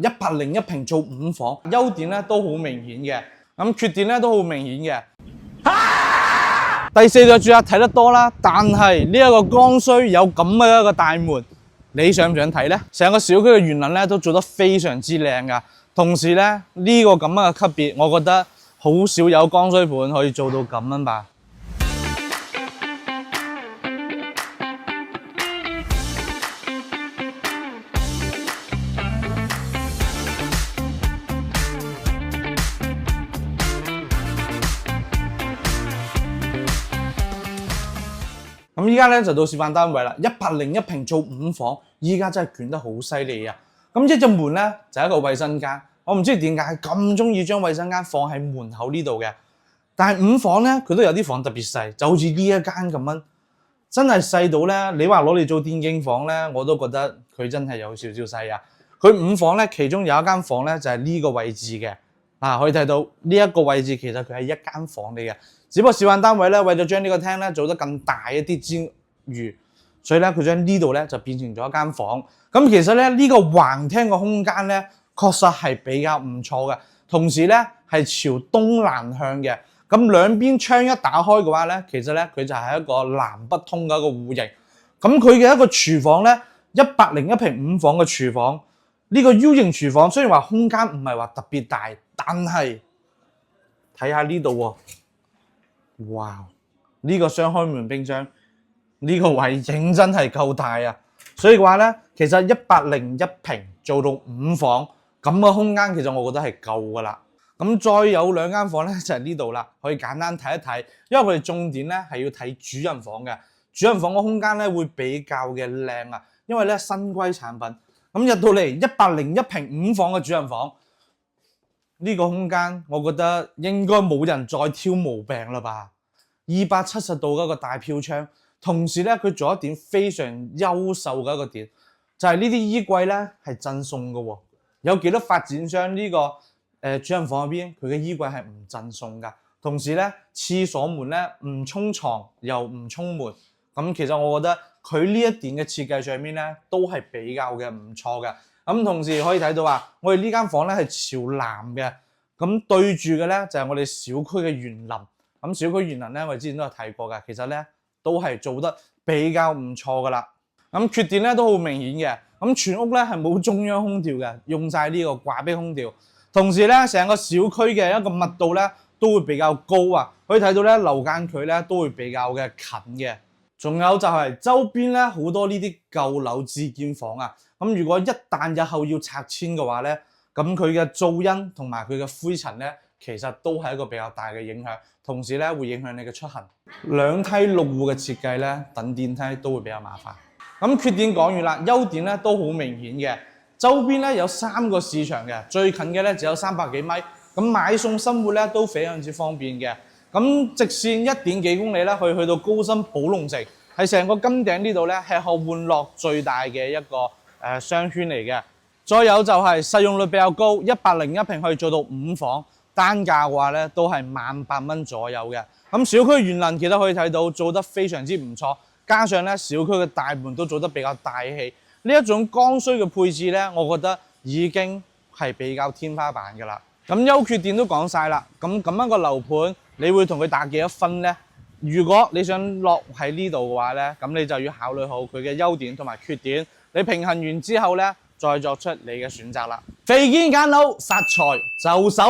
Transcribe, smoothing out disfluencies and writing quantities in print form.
101平做5房，優點咧都好明顯嘅，咁缺點咧都好明顯嘅。第四個住客睇得多啦，但係呢一個剛需有咁嘅一個大門，你想唔想睇呢？成個小區嘅園林咧都做得非常之靚噶，同時咧呢個咁樣嘅級別，我覺得好少有剛需盤可以做到咁樣吧。咁依家咧就到示範單位啦，101平做5房，依家真係捲得好犀利啊！咁一隻門咧就係一個衛生間，我唔知點解咁中意將衛生間放喺門口呢度嘅。但係5房咧佢都有啲房特別細，就好似呢一間咁樣，真係細到咧，你話攞嚟做電競房咧，我都覺得佢真係有少少細啊！佢5房咧，其中有一間房咧就係呢個位置嘅，可以睇到呢一個位置其實佢係一間房嚟嘅。只不過示範單位咧，為咗將呢個廳咧做得更大一啲之餘，所以咧佢將呢度咧就變成咗一間房。咁其實咧呢個橫廳嘅空間咧，確實係比較唔錯嘅。同時咧係朝東南向嘅。咁兩邊窗一打開嘅話咧，其實咧佢就係一個南北通嘅一個戶型。咁佢嘅一個廚房咧，101平5房嘅廚房，呢個 U 型廚房雖然話空間唔係話特別大，但係睇下呢度喎。哇！呢個雙開門冰箱，呢個位認真係夠大啊！所以嘅話咧，其實101平做到5房咁嘅空間，其實我覺得係夠噶啦。咁再有兩間房咧，就係呢度啦，可以簡單睇一睇，因為我哋重點咧係要睇主人房嘅。主人房個空間咧會比較嘅靚啊，因為咧新規產品。咁入到嚟101平5房嘅主人房，呢個空間我覺得應該冇人再挑毛病啦吧。270度嘅一個大飄窗，同時咧佢做一點非常優秀嘅一個點，就係呢啲衣櫃咧係贈送嘅喎。有幾多發展商呢個主人房入邊佢嘅衣櫃係唔贈送㗎？同時咧廁所門咧唔沖床又唔沖門，咁其實我覺得佢呢一點嘅設計上面咧都係比較嘅唔錯嘅。咁同時可以睇到啊，我哋呢間房咧係朝南嘅，咁對住嘅咧就係我哋小區嘅園林。咁小區園林咧，我哋之前都有睇過嘅，其實咧都係做得比較唔錯噶啦。咁缺點咧都好明顯嘅。咁全屋咧係冇中央空調嘅，用晒呢個掛壁空調。同時咧，成個小區嘅一個密度咧都會比較高啊。可以睇到咧樓間距咧都會比較嘅近嘅。仲有就係周邊咧好多呢啲舊樓自建房啊。咁如果一旦日後要拆遷嘅話咧，咁佢嘅噪音同埋佢嘅灰塵咧，其實都係一個比較大嘅影響，同時咧會影響你嘅出行。兩梯6戶嘅設計咧，等電梯都會比較麻煩。咁缺點講完啦，優點咧都好明顯嘅。周邊咧有3個市場嘅，最近嘅咧只有300幾米。咁買餸生活咧都非常之方便嘅。咁直線1點幾公里咧，去到高新寶龍城，係成個金頂呢度咧吃喝玩樂最大嘅一個商圈嚟嘅。再有就係實用率比較高，101平可以做到5房。單價嘅話咧，都係18000蚊左右嘅。咁小區園林其實可以睇到做得非常之唔錯，加上咧小區嘅大門都做得比較大氣。呢一種剛需嘅配置咧，我覺得已經係比較天花板㗎啦。咁優缺點都講晒啦。咁樣個樓盤，你會同佢打幾多分呢？如果你想落喺呢度嘅話咧，咁你就要考慮好佢嘅優點同埋缺點。你平衡完之後咧，再作出你嘅選擇啦。肥堅揀樓，殺財就手。